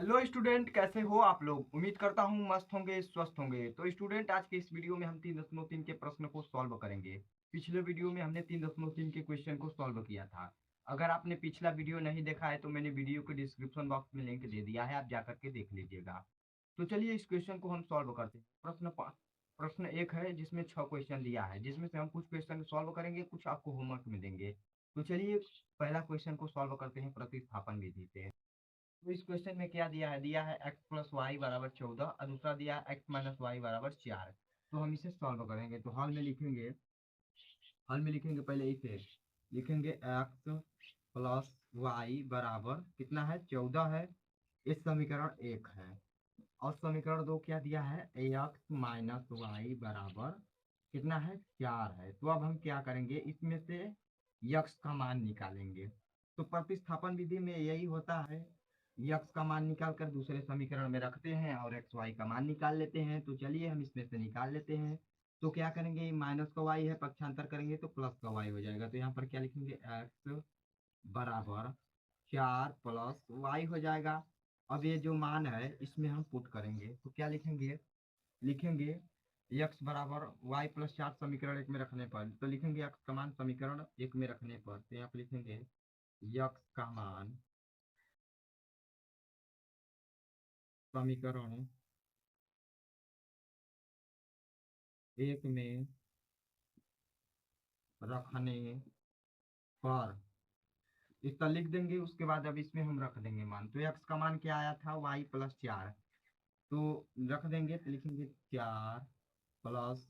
Hello student, कैसे हो आप लोग। उम्मीद करता हूँ मस्त होंगे, स्वस्थ होंगे। तो स्टूडेंट, आज के इस वीडियो में हम 3.3 के प्रश्न को सॉल्व करेंगे। पिछले वीडियो में हमने 3.3 के क्वेश्चन को सॉल्व किया था। अगर आपने पिछला वीडियो नहीं देखा है तो मैंने वीडियो के डिस्क्रिप्शन बॉक्स में लिंक दे दिया है, आप जाकर के देख लीजिएगा। तो चलिए इस क्वेश्चन को हम सॉल्व करते हैं। प्रश्न एक है जिसमें 6 क्वेश्चन दिया है, जिसमें से हम कुछ क्वेश्चन सॉल्व करेंगे, कुछ आपको होमवर्क में देंगे। तो चलिए पहला क्वेश्चन को सॉल्व करते हैं प्रतिस्थापन विधि से। तो इस क्वेश्चन में क्या दिया है एक्स प्लस वाई बराबर 14 और दूसरा दिया है एक्स माइनस वाई बराबर 4। तो हम इसे सॉल्व करेंगे। तो हल में लिखेंगे पहले इसे लिखेंगे एक्स प्लस वाई बराबर कितना है, 14 है। इस समीकरण एक है। और समीकरण दो क्या दिया है, एक्स माइनस वाई बराबर कितना है, 4 है। तो अब हम क्या करेंगे, इसमें से यक्स का मान निकालेंगे। तो प्रतिस्थापन विधि में यही होता है, यक्स का मान निकाल कर दूसरे समीकरण में रखते हैं और एक्स वाई का मान निकाल लेते हैं। तो चलिए हम इसमें से निकाल लेते हैं। तो क्या करेंगे, माइनस का वाई है, पक्षांतर करेंगे तो प्लस का वाई हो जाएगा। तो यहाँ पर क्या लिखेंगे, एक्स बराबर 4 प्लस वाई हो जाएगा। अब ये जो मान है इसमें हम पुट करेंगे। तो क्या लिखेंगे यक्स बराबर वाई प्लस 4 समीकरण एक में रखने पर। तो लिखेंगे यक्स का मान समीकरण एक में रखने पर। तो यहाँ पर लिखेंगे यक्स का मान समीकरण एक में रखने पर इसका लिख देंगे। उसके बाद अब इसमें हम रख देंगे मान। तो एक्स का मान क्या आया था, वाई प्लस 4। तो रख देंगे, तो लिखेंगे 4 प्लस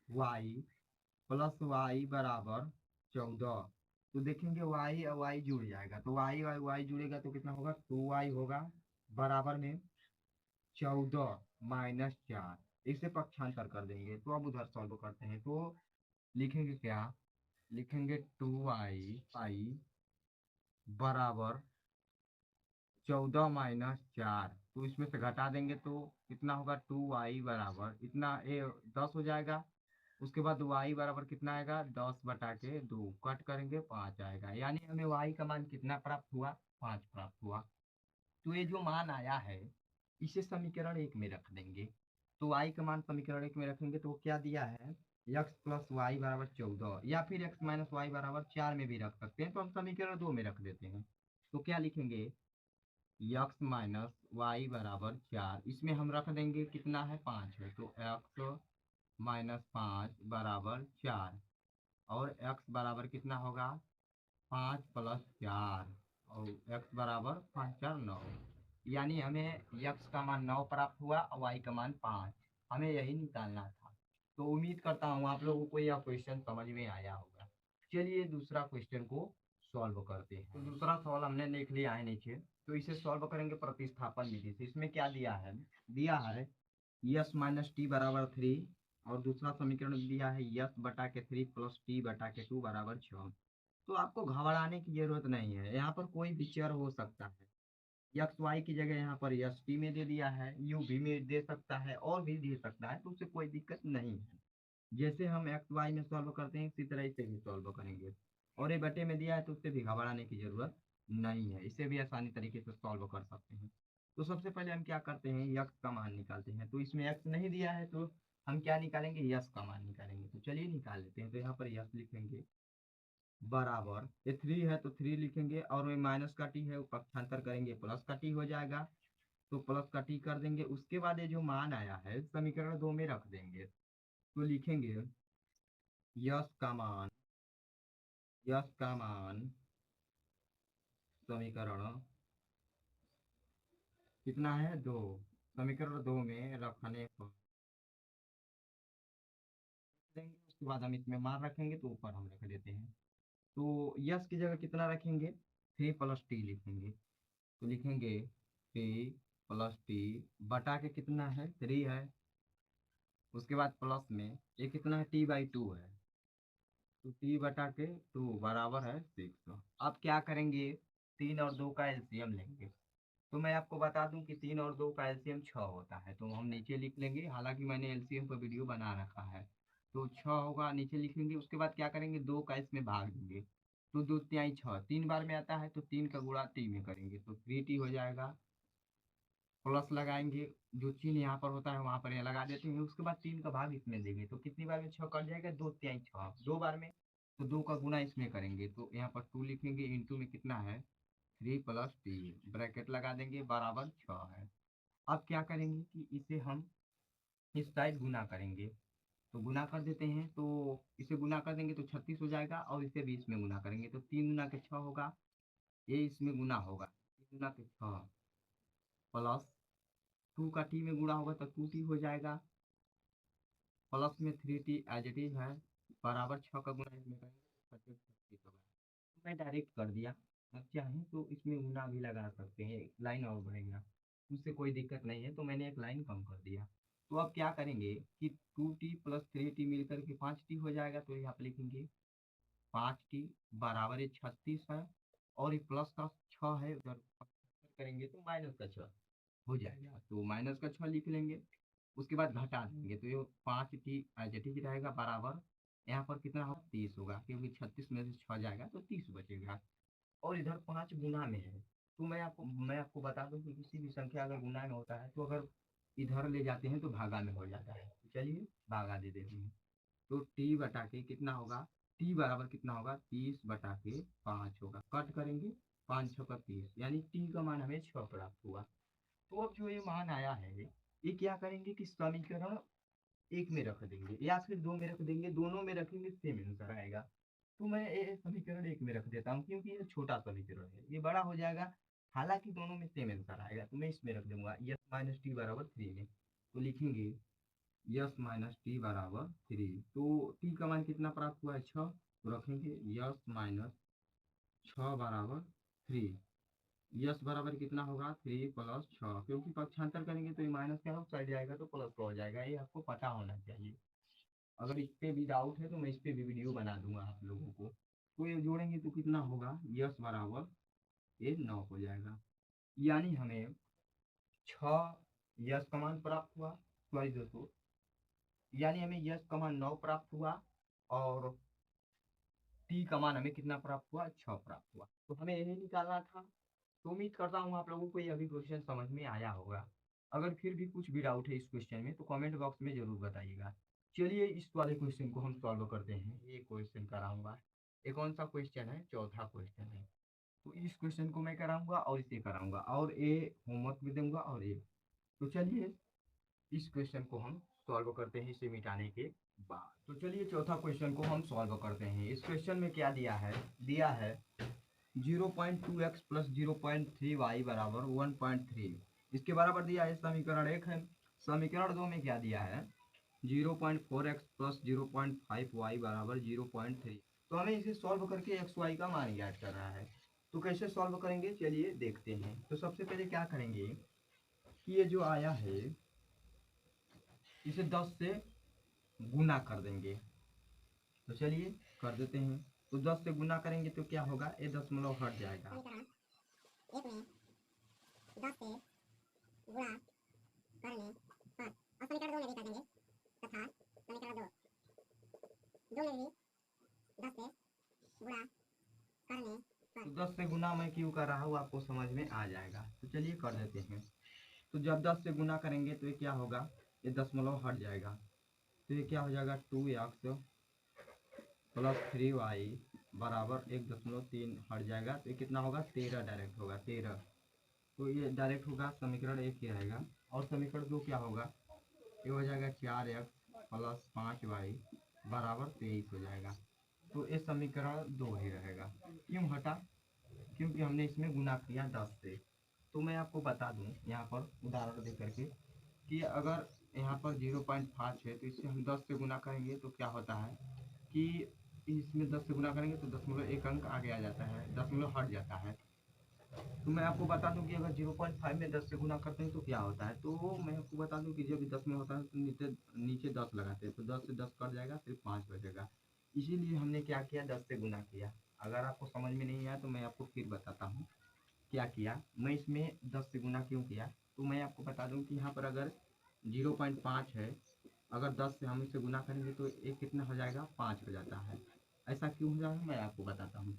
वाई बराबर 14। तो देखेंगे वाई और वाई जुड़ जाएगा। तो वाई और वाई जुड़ेगा तो कितना होगा, 2y होगा बराबर में 14 माइनस 4। इसे पक्षांतर कर देंगे। तो अब उधर सॉल्व करते हैं। तो लिखेंगे क्या, लिखेंगे 2i बराबर 14 - 4। तो इसमें से घटा देंगे तो कितना होगा, 2y बराबर इतना 10 हो जाएगा। उसके बाद y बराबर कितना आएगा, 10/2 कट करेंगे 5 आएगा। यानी हमें y का मान कितना प्राप्त हुआ, 5 प्राप्त हुआ। तो ये जो मान आया है इसे समीकरण एक में रख देंगे। तो y का मान समीकरण एक में रखेंगे तो क्या दिया है, x प्लस वाई बराबर 14, या फिर x माइनस वाई बराबर 4 में भी रख सकते हैं। तो हम समीकरण दो में रख देते हैं। तो क्या लिखेंगे, यक्स माइनस वाई बराबर 4, इसमें हम रख देंगे कितना है, 5 है। तो एक्स माइनस 5 बराबर 4। और एक्स बराबर कितना होगा, 5 प्लस 4। और एक्स बराबर 5 4 9। यानी हमें यक्स का मान 9 प्राप्त हुआ और वाई का मान 5। हमें यही निकालना था। तो उम्मीद करता हूँ आप लोगों को यह क्वेश्चन समझ में आया होगा। चलिए दूसरा क्वेश्चन को सॉल्व करते हैं। तो दूसरा सवाल हमने लिख लिया है नीचे। तो इसे सॉल्व करेंगे प्रतिस्थापन विधि से। इसमें क्या दिया है यस माइनस टी बराबर 3। और दूसरा समीकरण दिया है यस बटा के 3 प्लस टी बटा के 2 बराबर 6। तो आपको घबराने की जरूरत नहीं है, यहाँ पर कोई भी चर हो सकता है। यक्स वाई की जगह यहाँ पर यस टी में दे दिया है, यू भी में दे सकता है और भी दे सकता है। तो उससे कोई दिक्कत नहीं है। जैसे हम एक्स वाई में सॉल्व करते हैं इसी तरह इसे भी सॉल्व करेंगे। और ये बटे में दिया है तो उससे भी घबराने की जरूरत नहीं है, इसे भी आसानी तरीके से सॉल्व कर सकते हैं। तो सबसे पहले हम क्या करते हैं, यक्स का मान निकालते हैं। तो इसमें एक्स नहीं दिया है तो हम क्या निकालेंगे, यस का मान निकालेंगे। तो चलिए निकाल लेते हैं। तो यहाँ पर यस लिखेंगे बराबर, ये 3 है तो 3 लिखेंगे, और ये माइनस का टी है वो पक्षांतर करेंगे प्लस का टी हो जाएगा। तो प्लस का टी कर देंगे। उसके बाद ये जो मान आया है समीकरण दो में रख देंगे। तो लिखेंगे यस का मान समीकरण कितना है, 2। समीकरण दो में रखने पर देंगे। उसके बाद हम इसमें मान रखेंगे तो ऊपर हम रख देते हैं। तो यस की जगह कितना रखेंगे, 3 + टी लिखेंगे। तो लिखेंगे 3 + टी बटा के कितना है, 3 है। उसके बाद प्लस में ये कितना है, t/2 है। तो t/2 बराबर है 6। अब क्या करेंगे, 3 और 2 का एलसीएम लेंगे। तो मैं आपको बता दूं कि 3 और 2 का एलसीएम 6 होता है। तो हम नीचे लिख लेंगे, हालांकि मैंने एलसीएम पर वीडियो बना रखा है। तो 6 होगा, नीचे लिख लेंगे। उसके बाद क्या करेंगे, 2 का इसमें भाग देंगे। तो 2 × 6 3 बार में आता है, तो 3 का गुणा 3 में करेंगे तो 3t हो जाएगा। प्लस लगाएंगे, जो चिन्ह यहाँ पर होता है वहां पर यहाँ लगा देते हैं, उसके बाद 3 का भाग इसमें देंगे तो कितनी बार में 6 कट जाएगा, 2 तिहाई 6, 2 बार में। तो 2 का गुना इसमें करेंगे तो यहाँ पर 2 लिखेंगे, इंटू में कितना है 3 प्लस टी, ब्रैकेट लगा देंगे बराबर 6 है। अब क्या करेंगे कि इसे हम इस साइड गुना करेंगे, तो गुना कर देते हैं, तो इसे गुना कर देंगे तो 36 हो जाएगा, और इसे भी इसमें गुना करेंगे तो 3 गुना के 6 होगा, ये इसमें गुना होगा 3 गुना के 6 प्लस 2 का टी में गुणा होगा तो 2 टी हो जाएगा, प्लस में 3 टी एज इट इज है, बराबर 6 का गुना इसमें करेंगे तो 36 होगा। तो मैं डायरेक्ट कर दिया। अब चाहें तो इसमें गुना भी लगा सकते हैं, एक लाइन और बढ़ेगा, उससे कोई दिक्कत नहीं है, तो मैंने एक लाइन कम कर दिया। तो अब क्या करेंगे कि 2 टी प्लस 3 टी मिलकर के 5 टी हो जाएगा, तो यहाँ पे लिखेंगे 5 टी बराबर ये 36 है, और ये प्लस का 6 है, उधर करेंगे तो माइनस का 6 हो जाएगा, तो माइनस का 6 लिख लेंगे। उसके बाद घटा देंगे तो ये 5 टी एज इट इज रहेगा बराबर, यहाँ पर कितना होगा 30 होगा, क्योंकि 36 में से 6 जाएगा तो 30 बचेगा। और इधर 5 गुना में है, तो मैं आपको बता दूं कि किसी भी संख्या अगर गुना में होता है तो अगर इधर ले जाते हैं तो भागा में हो जाता है, तो चलिए भागा दे देते हैं। तो टी बटा के कितना होगा, टी बराबर कितना होगा 30/5 होगा, कट करेंगे 5 6 का 30, यानी टी का मान हमें 6 प्राप्त हुआ। तो अब जो ये मान आया है, ये क्या करेंगे कि समीकरण एक में रख देंगे या फिर दो में रख देंगे, दोनों में रखेंगे सेम आंसर आएगा। तो मैं ये समीकरण एक में रख देता हूँ, क्योंकि ये छोटा समीकरण है, ये बड़ा हो जाएगा, हालांकि दोनों में सेम आंसर आएगा, तो मैं इसमें रख दूंगा यस माइनस टी बराबर 3 में। तो लिखेंगे यस माइनस टी बराबर 3, तो टी का मान कितना प्राप्त हुआ है 6, तो रखेंगे यस माइनस 6/3। यस बराबर कितना होगा 3 + 6, क्योंकि पक्षांतर करेंगे तो ये माइनस का साइड जाएगा तो प्लस का हो जाएगा, ये आपको पता होना चाहिए। अगर इस पे भी डाउट है तो मैं इस पे भी वीडियो बना दूंगा आप लोगों को। तो ये जोड़ेंगे तो कितना होगा यस बराबर ये 9 हो जाएगा, यानी हमें 6 यस का मान प्राप्त हुआ, सॉरी दोस्तों, यानी हमें यस का मान 9 प्राप्त हुआ, और टी का मान हमें कितना प्राप्त हुआ 6 प्राप्त हुआ, तो हमें यही निकालना था। तो उम्मीद करता हूँ आप लोगों को ये अभी क्वेश्चन समझ में आया होगा। अगर फिर भी कुछ भी डाउट है इस क्वेश्चन में तो कमेंट बॉक्स में जरूर बताइएगा। चलिए इस वाले क्वेश्चन को हम सॉल्व करते हैं, ये क्वेश्चन कराऊंगा। ये कौन सा क्वेश्चन है, चौथा क्वेश्चन है। तो इस क्वेश्चन को मैं कराऊंगा और इसे कराऊंगा, और ये होमवर्क भी दूंगा, और ये। तो चलिए इस क्वेश्चन को हम सॉल्व करते हैं इसे मिटाने के बाद। तो चलिए चौथा क्वेश्चन को हम सॉल्व करते हैं। इस क्वेश्चन में क्या दिया है 0.2x प्लस 0.3y बराबर 1.3, इसके बराबर दिया है, समीकरण 1 है। समीकरण 2 में क्या दिया है 0.4x प्लस 0.5y बराबर 0.3। तो हमें इसे सॉल्व करके एक्स वाई का मान ज्ञात कर रहा है। तो कैसे सॉल्व करेंगे चलिए देखते हैं। तो सबसे पहले क्या करेंगे कि ये जो आया है इसे 10 से गुना कर देंगे, तो चलिए कर देते हैं। तो 10 से गुना करेंगे तो क्या होगा, ये दशमलव हट जाएगा, एक में 10 से गुणा करने पर, और समीकरण 2 में भी कर देंगे, तथा समीकरण 2 में भी 10 से गुणा करने पर। तो 10 से गुना मैं क्यों कर रहा हूँ आपको समझ में आ जाएगा, तो चलिए कर देते हैं। तो जब 10 से गुना करेंगे तो ये क्या होगा, ये दशमलव हट जाएगा, तो ये क्या हो जाएगा 2x प्लस 3y बराबर 1.3 हट जाएगा, तो ये कितना होगा 13 डायरेक्ट होगा 13। तो ये डायरेक्ट होगा, समीकरण 1 ही रहेगा। और समीकरण 2 क्या होगा, ये हो जाएगा 4x प्लस 5y बराबर 23 हो जाएगा। तो ये समीकरण 2 ही रहेगा। क्यों हटा, क्योंकि हमने इसमें गुना किया 10 से। तो मैं आपको बता दूं यहाँ पर उदाहरण दे करके कि अगर यहाँ पर 0.5 है तो इससे हम 10 से गुना करेंगे तो क्या होता है कि इसमें 10 से गुना करेंगे तो 0.1 अंक आगे आ जाता है, दशमलव हट जाता है। तो मैं आपको बता दूं कि अगर 0.5 में 10 से गुना करते हैं तो क्या होता है, तो मैं आपको बता दूं कि जब 10 में होता है तो नीचे नीचे 10 लगाते हैं, तो 10 से 10 कट जाएगा, सिर्फ 5 बचेगा। इसीलिए हमने क्या किया 10 से गुना किया। अगर आपको समझ में नहीं आया तो मैं आपको फिर बताता हूँ क्या किया। मैं इसमें 10 से गुना क्यों किया, तो मैं आपको बता दूं कि यहाँ पर अगर 0.5 है, अगर 10 से हम इसे गुना करेंगे तो एक कितना हो जाएगा 5 हो जाता है। ऐसा क्यों हो जाएगा मैं आपको बताता हूँ।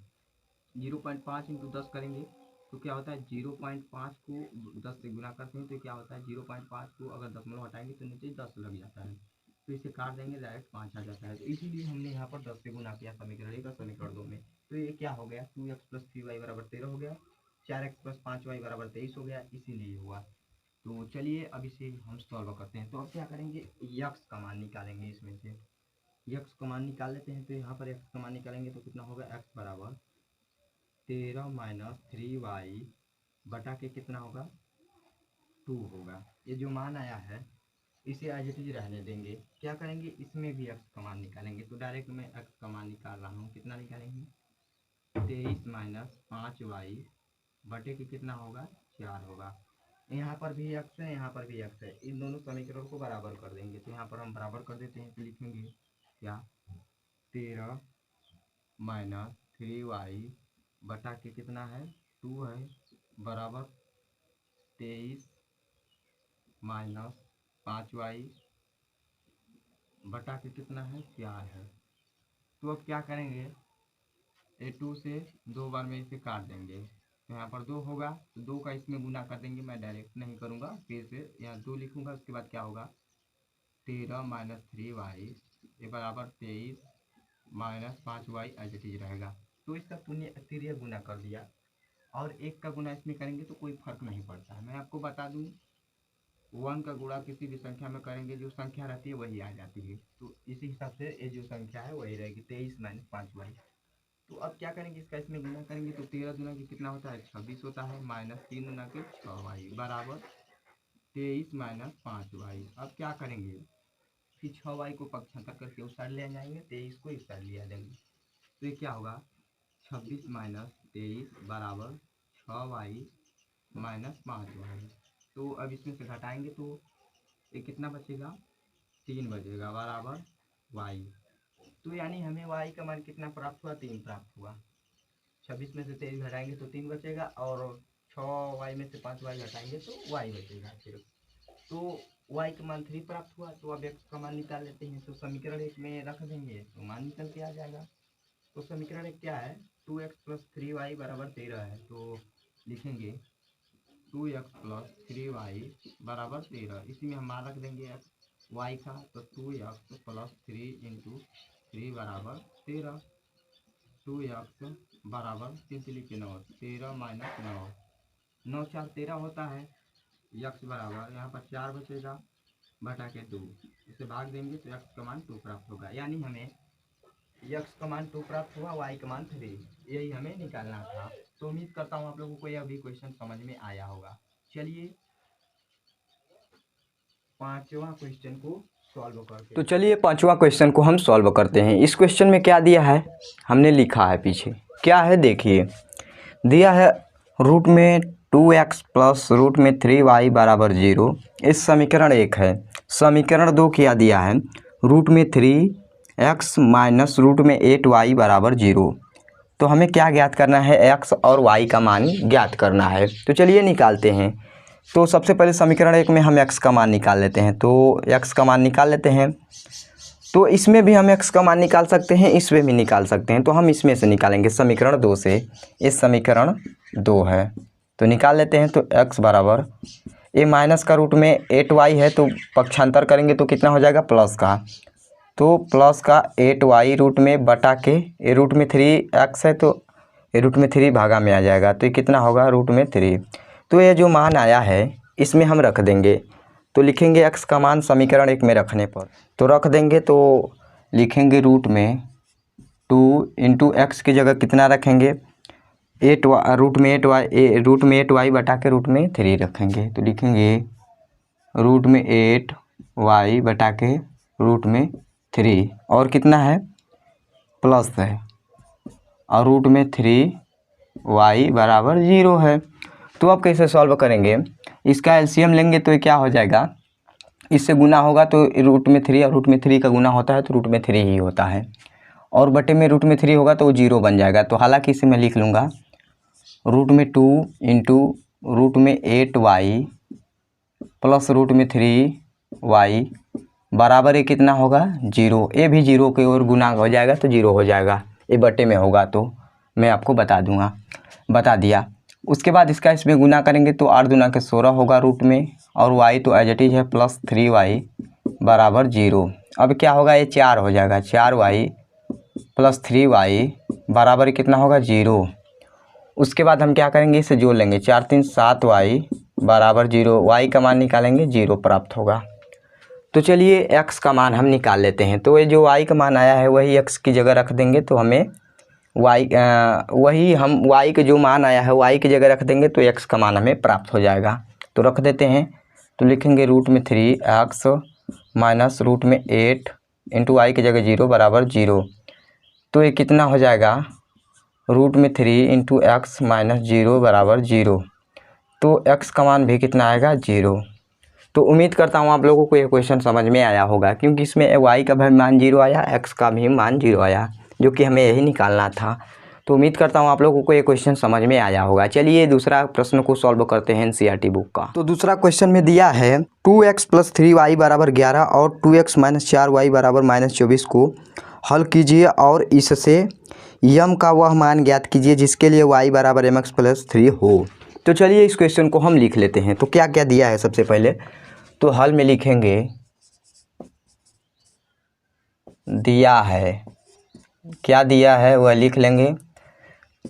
0.5 इंटू 10 करेंगे तो क्या होता है 0.5 को 10 से गुना करते हैं तो क्या होता है 0.5 को अगर दशमलव हटाएंगे तो नीचे 10 लग जाता है, तो इसे काट देंगे डायरेक्ट 5 आ जाता है। तो इसीलिए हमने यहाँ पर 10 से गुना किया समीकरण 1 और समीकरण 2 में। तो ये क्या हो गया 2x + 3y = 13 हो गया, 4x + 5y = 23 हो गया, इसीलिए हुआ। तो चलिए अब इसे हम सॉल्व करते हैं। तो अब क्या करेंगे यक्स का मान निकालेंगे, इसमें से यक्स का मान निकाल लेते हैं। तो यहाँ पर एक्स का मान निकालेंगे तो कितना होगा x = 13 - 3y बटा के कितना होगा 2 होगा। ये जो मान आया है इसे एज इट इज रहने देंगे। क्या करेंगे इसमें भी x का मान निकालेंगे। तो डायरेक्ट मैं x का मान निकाल रहा हूँ, कितना निकालेंगे 23 - 5y बटे के कितना होगा 4 होगा। यहाँ पर भी x है, यहाँ पर भी x है, इन दोनों समीकरणों को बराबर कर देंगे। तो यहाँ पर हम बराबर कर देते हैं। तो लिखेंगे क्या 13 - 3y बटा के कितना है 2 है बराबर 23 - 5y बटा के कितना है 4 है। तो अब क्या करेंगे ये 2 से 2 बार में इसे काट देंगे। तो यहाँ पर 2 होगा तो 2 का इसमें गुना कर देंगे। मैं डायरेक्ट नहीं करूँगा, फिर से यहाँ 2 लिखूँगा। उसके बाद क्या होगा 13 - 3y ये बराबर 23 - 5y एज इट इज रहेगा। तो इसका तिर्य गुना कर दिया और 1 का गुना इसमें करेंगे तो कोई फर्क नहीं पड़ता है। मैं आपको बता दूँ 1 का गुणा किसी भी संख्या में करेंगे जो संख्या रहती है वही आ जाती है। तो इसी हिसाब से ये जो संख्या है वही रहेगी 23 - 5y। तो अब क्या करेंगे इसका इसमें गुना करेंगे तो 13 दूना की कितना होता है 26 होता है, -3 दूना के 6y बराबर 23 - 5y। अब क्या करेंगे कि 6y को पक्षांतर करके उस साइड ले जाएंगे, 23 को इस साइड ले आ जाएंगे। तो ये क्या होगा 26 - 23 बराबर 6y - 5y। तो अब इसमें से घटाएंगे तो ये कितना बचेगा 3 बचेगा बराबर y। तो यानी हमें y का मान कितना प्राप्त हुआ 3 प्राप्त हुआ। 26 में से 23 घटाएंगे तो 3 बचेगा और 6y में से 5y घटाएंगे तो y बचेगा सिर्फ। तो y का मान 3 प्राप्त हुआ। तो अब x का मान निकाल लेते हैं। तो समीकरण 1 में रख देंगे तो मान निकल के आ जाएगा। तो समीकरण 1 क्या है 2x + 3y = 13 है। तो लिखेंगे 2x + 3y = 13। इसी में हम मान रख देंगे y का। तो 2x + 3 × 3 = 13। 2x बराबर 3 × 9 13 - 9 9 4 13 होता है। x बराबर यहाँ पर 4 बचेगा बटा के 2, इसे भाग देंगे तो x का मान 2 प्राप्त होगा। यानी हमें x का मान 2 प्राप्त हुआ, y का मान 3, यही हमें निकालना था। तो उम्मीद करता हूँ आप लोगों को यह भी क्वेश्चन समझ में आया होगा। चलिए 5वां क्वेश्चन को सॉल्व करते तो हैं। चलिए 5वां क्वेश्चन को हम सॉल्व करते हैं। इस क्वेश्चन में क्या दिया है हमने लिखा है, पीछे क्या है देखिए। दिया है रूट में 2x + रूट में 3y = 0। इस समीकरण 1 है। समीकरण 2 क्या दिया है रूट में 3x - रूट में 8y = 0। तो हमें क्या ज्ञात करना है x और y का मान ज्ञात करना है। तो चलिए निकालते हैं। तो सबसे पहले समीकरण 1 में हम x का मान निकाल लेते हैं। तो x का मान निकाल लेते हैं। तो इसमें भी हम x का मान निकाल सकते हैं, इसमें भी निकाल सकते हैं। तो हम इसमें से निकालेंगे समीकरण 2 से। इस समीकरण 2 है तो निकाल लेते हैं। तो x बराबर ये माइनस का रूट में 8y है तो पक्षांतर करेंगे तो कितना हो जाएगा प्लस का। तो प्लस का 8y रूट में बटा के ये रूट में 3x है तो ये रूट में 3 भागा में आ जाएगा। तो ये कितना होगा रूट में 3। तो ये जो मान आया है इसमें हम रख देंगे। तो लिखेंगे x का मान समीकरण 1 में रखने पर तो रख देंगे। तो लिखेंगे रूट में 2 × x की जगह कितना रखेंगे 8 रूट में 8y बटा के रूट में 3 रखेंगे। तो लिखेंगे रूट में 8y बटा के रूट में 3 और कितना है प्लस है और रूट में 3y = 0 है। तो अब कैसे सॉल्व करेंगे इसका एलसीएम लेंगे तो ये क्या हो जाएगा इससे गुना होगा तो रूट में 3 और रूट में 3 का गुना होता है तो रूट में 3 ही होता है और बटे में रूट में 3 होगा तो वो 0 बन जाएगा। तो हालांकि इसे मैं लिख लूँगा रूट में 2 × रूट में 8y प्लस रूट में 3y बराबर ये कितना होगा 0। ये भी 0 की ओर गुना हो जाएगा तो 0 हो जाएगा। ये बटे में होगा तो मैं आपको बता दिया। उसके बाद इसका इसमें गुना करेंगे तो 8 दूना के 16 होगा रूट में, और y तो एज इट इज है प्लस 3y बराबर 0। अब क्या होगा, ये 4 हो जाएगा, 4y प्लस 3y बराबर कितना होगा 0। उसके बाद हम क्या करेंगे, इसे जोड़ लेंगे, 4 3 7y बराबर 0, y का मान निकालेंगे 0 प्राप्त होगा। तो चलिए x का मान हम निकाल लेते हैं। तो ये जो y का मान आया है वही x की जगह रख देंगे, तो हमें y के जो मान आया है y की जगह रख देंगे तो x का मान हमें प्राप्त हो जाएगा। तो रख देते हैं, तो लिखेंगे रूट में 3x माइनस रूट में 8 इंटू y की जगह 0 बराबर 0। तो ये कितना हो जाएगा, रूट में 3 इंटू एक्स माइनस 0 बराबर 0। तो x का मान भी कितना आएगा 0। तो उम्मीद करता हूँ आप लोगों को ये क्वेश्चन समझ में आया होगा, क्योंकि इसमें y का भी मान 0 आया, x का भी मान 0 आया, जो कि हमें यही निकालना था। तो उम्मीद करता हूँ आप लोगों को ये क्वेश्चन समझ में आया होगा। चलिए दूसरा प्रश्न को सॉल्व करते हैं NCERT बुक का। तो दूसरा क्वेश्चन में दिया है 2x प्लस 3y बराबर 11 और 2x माइनस 4y बराबर माइनस 24 को हल कीजिए और इससे यम का वह मान ज्ञात कीजिए जिसके लिए y बराबर mx प्लस 3 हो। तो चलिए इस क्वेश्चन को हम लिख लेते हैं। तो क्या क्या दिया है, सबसे पहले तो हल में लिखेंगे, दिया है, क्या दिया है वह लिख लेंगे।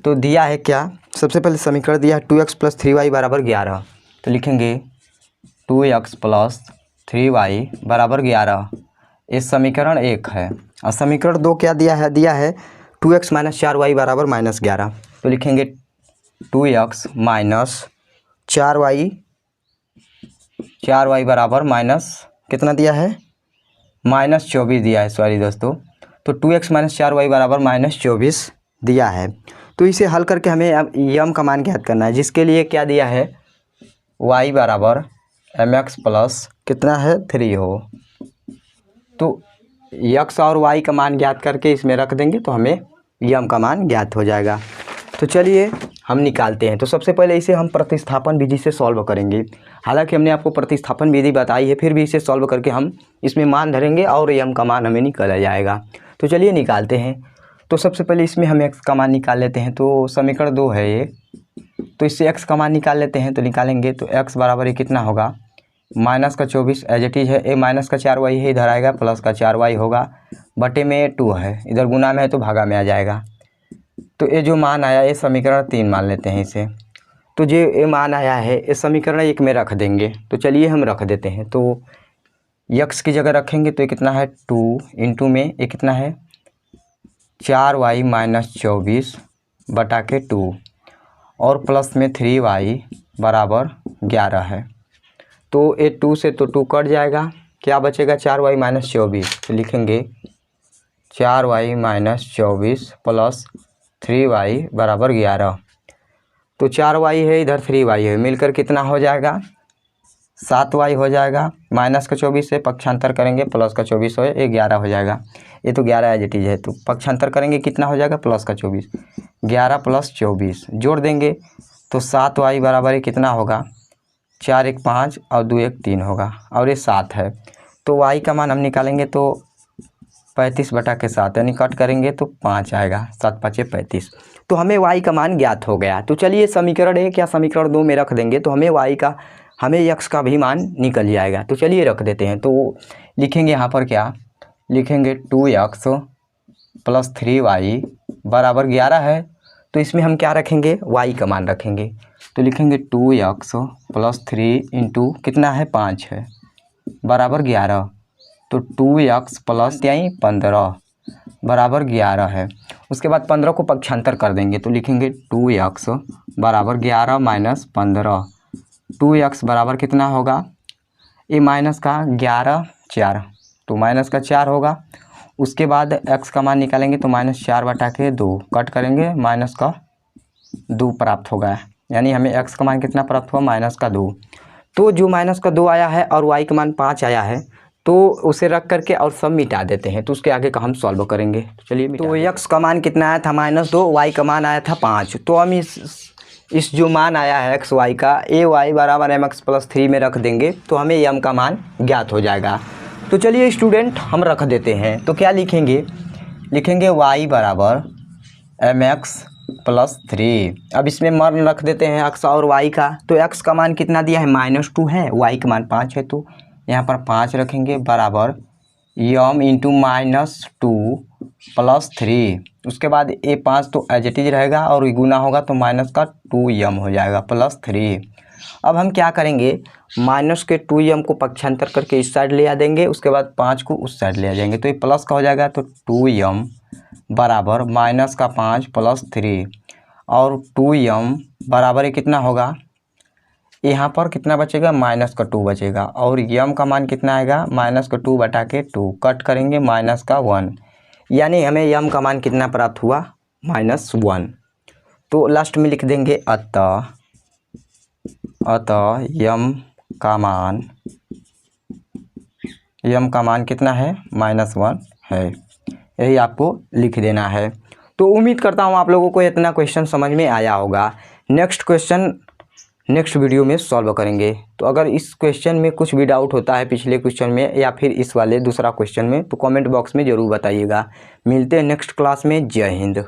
तो दिया है क्या, सबसे पहले समीकरण दिया है 2x प्लस 3y बराबर 11। तो लिखेंगे 2x प्लस 3y बराबर 11, ये समीकरण 1 है। और समीकरण 2 क्या दिया है, दिया है 2x माइनस 4y बराबर माइनस 11। तो लिखेंगे 2x माइनस 4y बराबर माइनस कितना दिया है, माइनस 24 दिया है, सॉरी दोस्तों। तो 2x माइनस 4y बराबर माइनस 24 दिया है। तो इसे हल करके हमें अब यम का मान ज्ञात करना है, जिसके लिए क्या दिया है, y बराबर mx प्लस कितना है 3 हो। तो x और y का मान ज्ञात करके इसमें रख देंगे तो हमें यम का मान ज्ञात हो जाएगा। तो चलिए हम निकालते हैं। तो सबसे पहले इसे हम प्रतिस्थापन विधि से सॉल्व करेंगे। हालांकि हमने आपको प्रतिस्थापन विधि बताई है, फिर भी इसे सॉल्व करके हम इसमें मान धरेंगे और यम का मान हमें निकाला जाएगा। तो चलिए निकालते हैं। तो सबसे पहले इसमें हम x का मान निकाल लेते हैं। तो समीकरण 2 है ये, तो इससे x का मान निकाल लेते हैं। तो निकालेंगे तो x बराबर ये कितना होगा, माइनस का 24 एज इट इज है, ए माइनस का 4y है, इधर आएगा प्लस का 4y होगा, बटे में 2 है, इधर गुना में है तो भागा में आ जाएगा। तो ये जो मान आया ये समीकरण 3 मान लेते हैं इसे। तो जो ये मान आया है ये समीकरण 1 में रख देंगे। तो चलिए हम रख देते हैं। तो x की जगह रखेंगे तो ये कितना है 2 इंटू में ये कितना है 4y माइनस 24 बटा के 2 और प्लस में 3y बराबर 11 है। तो ये 2 से तो 2 कट जाएगा, क्या बचेगा 4y माइनस 24। तो लिखेंगे 4y माइनस 24 प्लस 3y बराबर 11। तो 4y है, इधर 3y है, मिलकर कितना हो जाएगा 7y हो जाएगा। माइनस का 24 से पक्षांतर करेंगे, प्लस का 24 हो, ये 11 हो जाएगा। ये तो 11 एज इट इज है, तो पक्षांतर करेंगे कितना हो जाएगा प्लस का 24, 11 प्लस 24 जोड़ देंगे तो 7y बराबर कितना होगा 4 1 5 और 2 1 3 होगा, और ये 7 है। तो y का मान हम निकालेंगे तो 35 बटा के 7, यानी कट करेंगे तो 5 आएगा, 7 5 35। तो हमें y का मान ज्ञात हो गया। तो चलिए समीकरण 1 या समीकरण 2 में रख देंगे तो हमें x का भी मान निकल जाएगा। तो चलिए रख देते हैं। तो लिखेंगे यहाँ पर क्या लिखेंगे 2x प्लस 3y बराबर 11 है। तो इसमें हम क्या रखेंगे, y का मान रखेंगे। तो लिखेंगे 2x प्लस 3 इंटू कितना है 5 है बराबर 11। तो 2x प्लस 15 बराबर 11 है। उसके बाद 15 को पक्षांतर कर देंगे तो लिखेंगे 2x बराबर 11 माइनस 15। 2x बराबर कितना होगा, ये माइनस का 11 4, तो माइनस का 4 होगा। उसके बाद x का मान निकालेंगे तो माइनस 4 बटा के 2 कट करेंगे, माइनस का 2 प्राप्त होगा, यानी हमें x का मान कितना प्राप्त हुआ माइनस का 2। तो जो माइनस का 2 आया है और y का मान 5 आया है तो उसे रख करके और सब मिटा देते हैं। तो उसके आगे का हम सॉल्व करेंगे। तो चलिए, तो x का मान कितना आया था -2, y का मान आया था 5। तो हम इस जो मान आया है x y का ay बराबर mx प्लस 3 में रख देंगे तो हमें m का मान ज्ञात हो जाएगा। तो चलिए स्टूडेंट हम रख देते हैं। तो क्या लिखेंगे, लिखेंगे y बराबर mx +3। अब इसमें मान रख देते हैं x और y का। तो x का मान कितना दिया है, -2 है, y का मान 5 है, तो यहाँ पर 5 रखेंगे बराबर m इंटू -2 +3। उसके बाद ये 5 तो एज इट इज रहेगा और गुना होगा तो माइनस का 2m हो जाएगा +3। अब हम क्या करेंगे, माइनस के 2m को पक्षांतर करके इस साइड ले आ देंगे, उसके बाद 5 को उस साइड ले आ जाएंगे, तो ये प्लस का हो जाएगा। तो 2m बराबर -5 +3 और 2m बराबर ये कितना होगा, यहाँ पर कितना बचेगा, -2 बचेगा और m का मान कितना आएगा, -2 बटा के 2 कट करेंगे -1, यानी हमें m का मान कितना प्राप्त हुआ, -1। तो लास्ट में लिख देंगे अतः m का मान कितना है, -1 है। यही आपको लिख देना है। तो उम्मीद करता हूँ आप लोगों को इतना क्वेश्चन समझ में आया होगा। नेक्स्ट क्वेश्चन नेक्स्ट वीडियो में सॉल्व करेंगे। तो अगर इस क्वेश्चन में कुछ भी डाउट होता है पिछले क्वेश्चन में या फिर इस वाले दूसरा क्वेश्चन में, तो कमेंट बॉक्स में ज़रूर बताइएगा। मिलते हैं नेक्स्ट क्लास में। जय हिंद।